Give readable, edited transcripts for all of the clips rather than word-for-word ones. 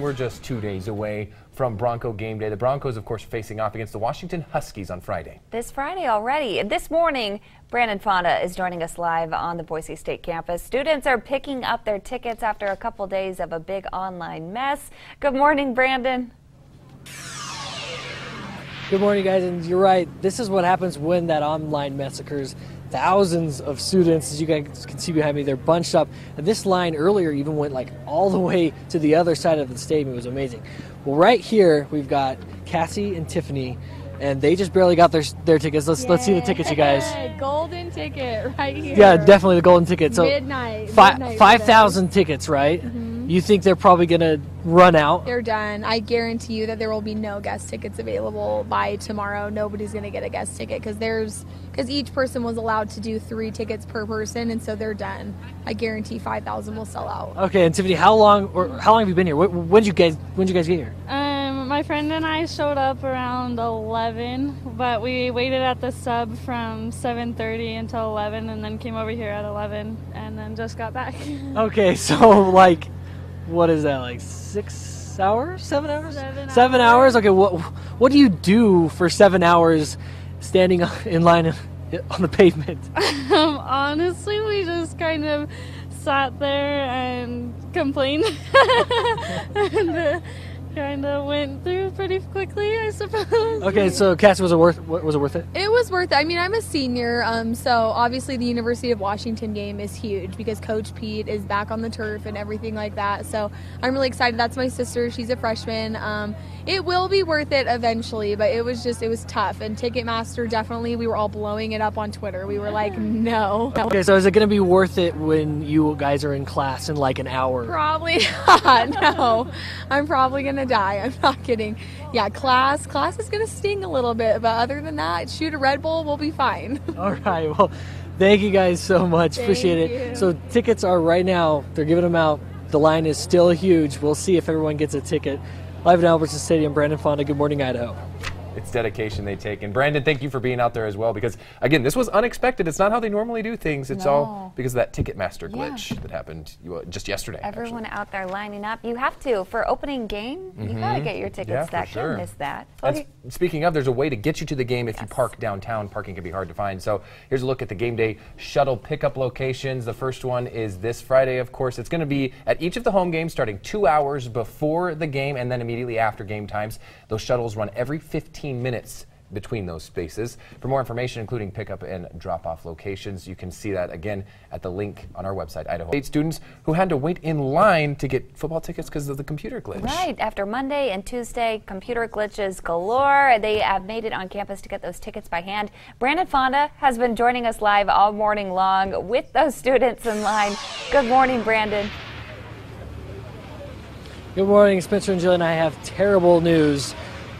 We're just 2 days away from Bronco game day. The Broncos, of course, facing off against the Washington Huskies on Friday. This Friday already. This morning, Brandon Fonda is joining us live on the Boise State campus. Students are picking up their tickets after a couple days of a big online mess. Good morning, Brandon. Good morning, guys, and you're right. This is what happens when that online mess occurs. Thousands of students, as you guys can see behind me, they're bunched up. And this line earlier even went like all the way to the other side of the stadium. It was amazing. Well, right here we've got Cassie and Tiffany, and they just barely got their tickets. Let's see the tickets, you guys. Golden ticket right here. Yeah, definitely the golden ticket. So midnight 5,000 tickets, right? You think they're probably gonna run out? They're done. I guarantee you that there will be no guest tickets available by tomorrow. Nobody's gonna get a guest ticket because each person was allowed to do 3 tickets per person, and so they're done. I guarantee 5,000 will sell out. Okay, and Tiffany, how long have you been here? When did you guys get here? My friend and I showed up around 11, but we waited at the sub from 7:30 until 11, and then came over here at 11, and then just got back. Okay, so like, what is that, like 6 hours? 7 hours? 7 hours? Okay, what do you do for 7 hours standing in line on the pavement? Honestly, we just kind of sat there and complained. And, kind of went through pretty quickly, I suppose. Okay, so Cassie, was it worth it? It was worth it. I mean, I'm a senior, so obviously the University of Washington game is huge because Coach Pete is back on the turf and everything like that. So I'm really excited. That's my sister. She's a freshman. It will be worth it eventually, but it was tough. And Ticketmaster, definitely, we were all blowing it up on Twitter. We were like, no. Okay, so is it going to be worth it when you guys are in class in like an hour? Probably not. No, I'm probably going to die. I'm not kidding. Yeah, class is going to sting a little bit, but other than that, shoot a Red Bull, we'll be fine. All right, well, thank you guys so much. Appreciate you. it. So tickets are right now, they're giving them out. The line is still huge. We'll see if everyone gets a ticket. Live at Albertson Stadium, Brandon Fonda, Good Morning, Idaho. It's dedication they take. And Brandon, thank you for being out there as well, because again, this was unexpected. It's not how they normally do things. It's all because of that Ticketmaster glitch that happened just yesterday. Everyone out there lining up. You have to. For opening game, you got to get your tickets stacked. Can't miss that. Okay. Speaking of, there's a way to get you to the game if you park downtown. Parking can be hard to find. So here's a look at the game day shuttle pickup locations. The first one is this Friday, of course. It's going to be at each of the home games starting 2 hours before the game and then immediately after game times. Those shuttles run every 15 minutes between those spaces. For more information, including pickup and drop-off locations, you can see that again at the link on our website, Idaho. 8 students who had to wait in line to get football tickets because of the computer glitch. Right. After Monday and Tuesday, computer glitches galore. They have made it on campus to get those tickets by hand. Brandon Fonda has been joining us live all morning long with those students in line. Good morning, Brandon. Good morning, Spencer and Jill, and I have terrible news.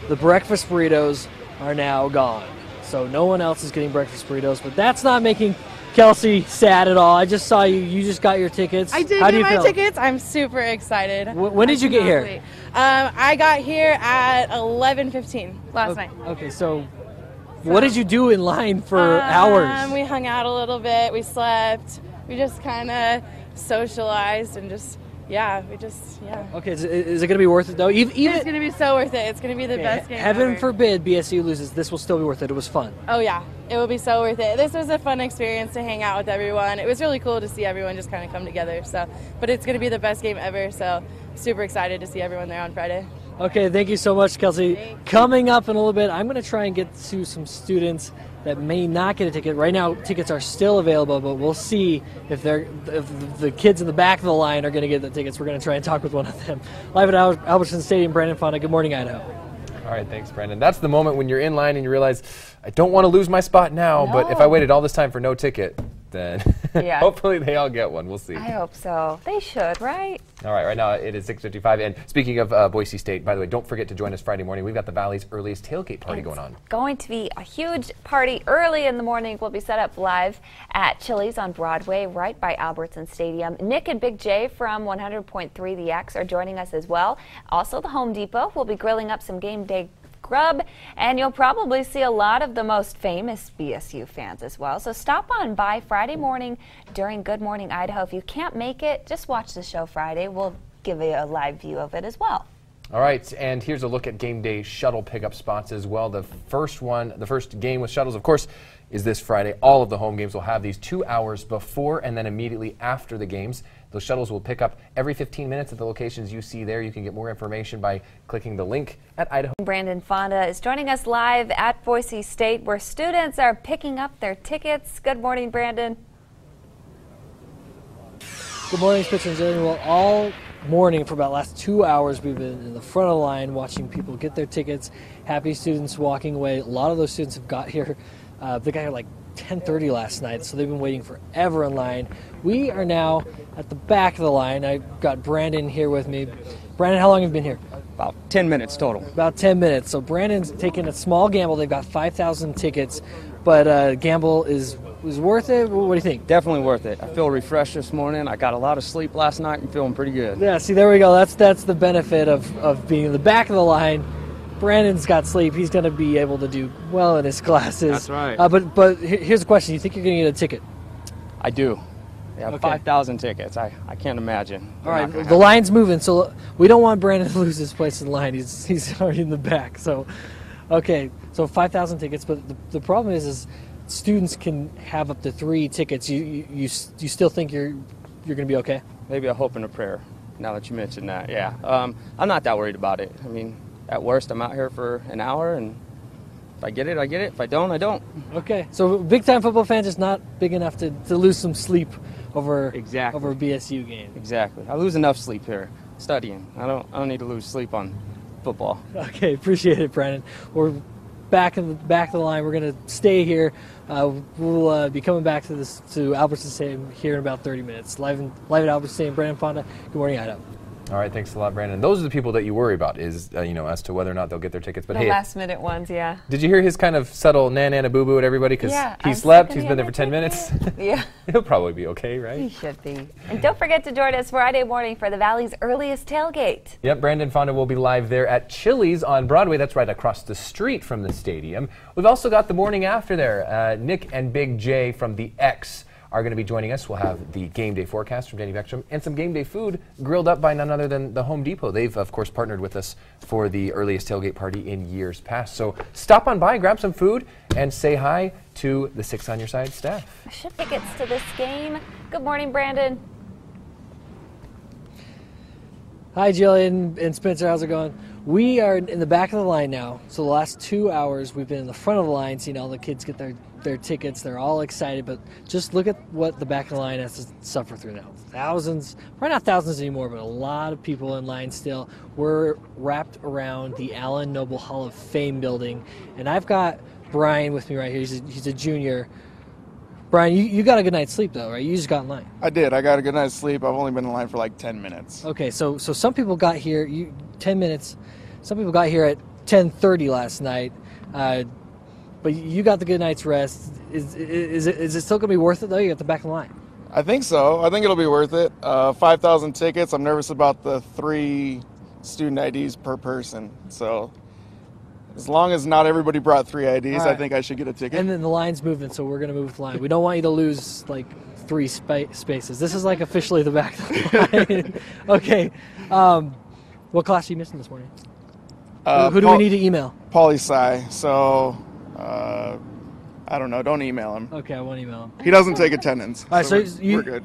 The breakfast burritos are now gone. So no one else is getting breakfast burritos, but that's not making Kelsey sad at all. I just saw you just got your tickets. I did get my tickets. I'm super excited. When did you get here? I got here at 11:15 last night. Okay, so what did you do in line for hours? We hung out a little bit. We slept. We just kind of socialized and just Okay, is it going to be worth it, though? It's going to be so worth it. It's going to be the best game Heaven ever. forbid BSU loses. This will still be worth it. It was fun. Oh, yeah. It will be so worth it. This was a fun experience to hang out with everyone. It was really cool to see everyone just kind of come together. But it's going to be the best game ever, so super excited to see everyone there on Friday. Okay, thank you so much, Kelsey. Coming up in a little bit, I'm going to try and get to some students that may not get a ticket. Right now, tickets are still available, but we'll see if the kids in the back of the line are going to get the tickets. We're going to try and talk with one of them. Live at Albertson Stadium, Brandon Fonda. Good morning, Idaho. All right, thanks, Brandon. That's the moment when you're in line and you realize, I don't want to lose my spot now, but if I waited all this time for no ticket, then hopefully they all get one. We'll see. I hope so. They should, right? All right now it is 6:55. And speaking of Boise State, by the way, don't forget to join us Friday morning. We've got the Valley's earliest tailgate party going on. Going to be a huge party early in the morning. We'll be set up live at Chili's on Broadway, right by Albertson Stadium. Nick and Big J from 100.3 The X are joining us as well. Also, the Home Depot will be grilling up some game day grub, and you'll probably see a lot of the most famous BSU fans as well. So stop on by Friday morning during Good Morning Idaho. If you can't make it, just watch the show Friday. We'll give you a live view of it as well. All right, and here's a look at game day shuttle pickup spots as well. The first game with shuttles, of course, is this Friday. All of the home games will have these 2 hours before and then immediately after the games. Those shuttles will pick up every 15 minutes at the locations you see there. You can get more information by clicking the link at Idaho. Brandon Fonda is joining us live at Boise State, where students are picking up their tickets. Good morning, Brandon. Good morning, Spencer and Jillian. Well, all morning for about the last 2 hours, we've been in the front of the line watching people get their tickets. Happy students walking away. A lot of those students have got here. They got here like 10:30 last night, so they've been waiting forever in line. We are now at the back of the line. I've got Brandon here with me. Brandon, how long have you been here? About 10 minutes total. About 10 minutes. So Brandon's taking a small gamble. They've got 5,000 tickets, but gamble is worth it? What do you think? Definitely worth it. I feel refreshed this morning. I got a lot of sleep last night and feeling pretty good. Yeah, see, there we go. That's the benefit of being in the back of the line. Brandon's got sleep. He's going to be able to do well in his classes. That's right. But here's the question. You think you're going to get a ticket? I do. They have Okay. 5,000 tickets. I can't imagine. All right, the line's moving, so we don't want Brandon to lose his place in line. He's already in the back. So, okay, so 5,000 tickets. But the problem is students can have up to 3 tickets. You still think you're going to be okay? Maybe a hope and a prayer, now that you mentioned that. Yeah. I'm not that worried about it. I mean, at worst, I'm out here for an hour, and if I get it, I get it. If I don't, I don't. Okay, so big-time football fans is not big enough to lose some sleep over a BSU game. Exactly. I lose enough sleep here studying. I don't need to lose sleep on football. Okay, appreciate it, Brandon. We're back in the back of the line. We're going to stay here. We'll be coming back to Albertson Stadium here in about 30 minutes. Live at Albertson Stadium. Brandon Fonda. Good morning, Idaho. All right, thanks a lot, Brandon. Those are the people that you worry about, is as to whether or not they'll get their tickets. But The hey, last-minute ones, yeah. did you hear his kind of subtle na boo-boo at everybody? Because he slept, he's been there for 10 minutes. Yeah. He'll probably be okay, right? He should be. And don't forget to join us Friday morning for the Valley's earliest tailgate. Yep, Brandon Fonda will be live there at Chili's on Broadway. That's right across the street from the stadium. We've also got the morning after there. Nick and Big J from the X are going to be joining us. We'll have the game day forecast from Danny Beckstrom and some game day food grilled up by none other than the Home Depot. They've, of course, partnered with us for the earliest tailgate party in years past. So stop on by, grab some food, and say hi to the Six on Your Side staff. Ship tickets to this game. Good morning, Brandon. Hi, Jillian and Spencer. How's it going? We are in the back of the line now. So the last 2 hours, we've been in the front of the line, seeing all the kids get their tickets. They're all excited, but just look at what the back of the line has to suffer through now. Thousands, probably not thousands anymore, but a lot of people in line still. We're wrapped around the Allen Noble Hall of Fame building, and I've got Brian with me right here. He's a junior. Brian, you got a good night's sleep, though, right? You just got in line. I did. I got a good night's sleep. I've only been in line for like 10 minutes. Okay, so some people got here 10 minutes. Some people got here at 10:30 last night, but you got the good night's rest. Is it still going to be worth it, though? You got the back of the line. I think so. I think it'll be worth it. 5,000 tickets. I'm nervous about the 3 student IDs per person. So as long as not everybody brought 3 IDs, right. I think I should get a ticket. And then the line's moving, so we're going to move with the line. We don't want you to lose, like, 3 spaces. This is, like, officially the back of the line. Okay. What class are you missing this morning? Who do we need to email? Poli-sci. So, I don't know. Don't email him. Okay, I won't email him. He doesn't take attendance. All right, so we're good.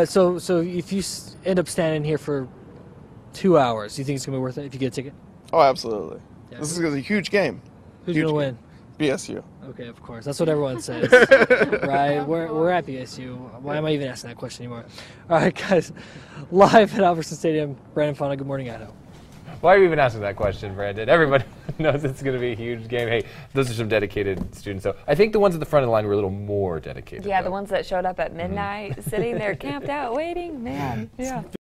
So if you end up standing here for 2 hours, do you think it's going to be worth it if you get a ticket? Oh, absolutely. Yeah. This is a huge game. Who's going to win? BSU. Okay, of course. That's what everyone says. Right? We're at BSU. Why am I even asking that question anymore? All right, guys. Live at Albertson Stadium, Brandon Fonda, good morning, Idaho. Why are you even asking that question, Brandon? Everybody knows it's going to be a huge game. Hey, those are some dedicated students, though. I think the ones at the front of the line were a little more dedicated. Yeah, though. the ones that showed up at midnight, sitting there camped out, waiting. Man, yeah.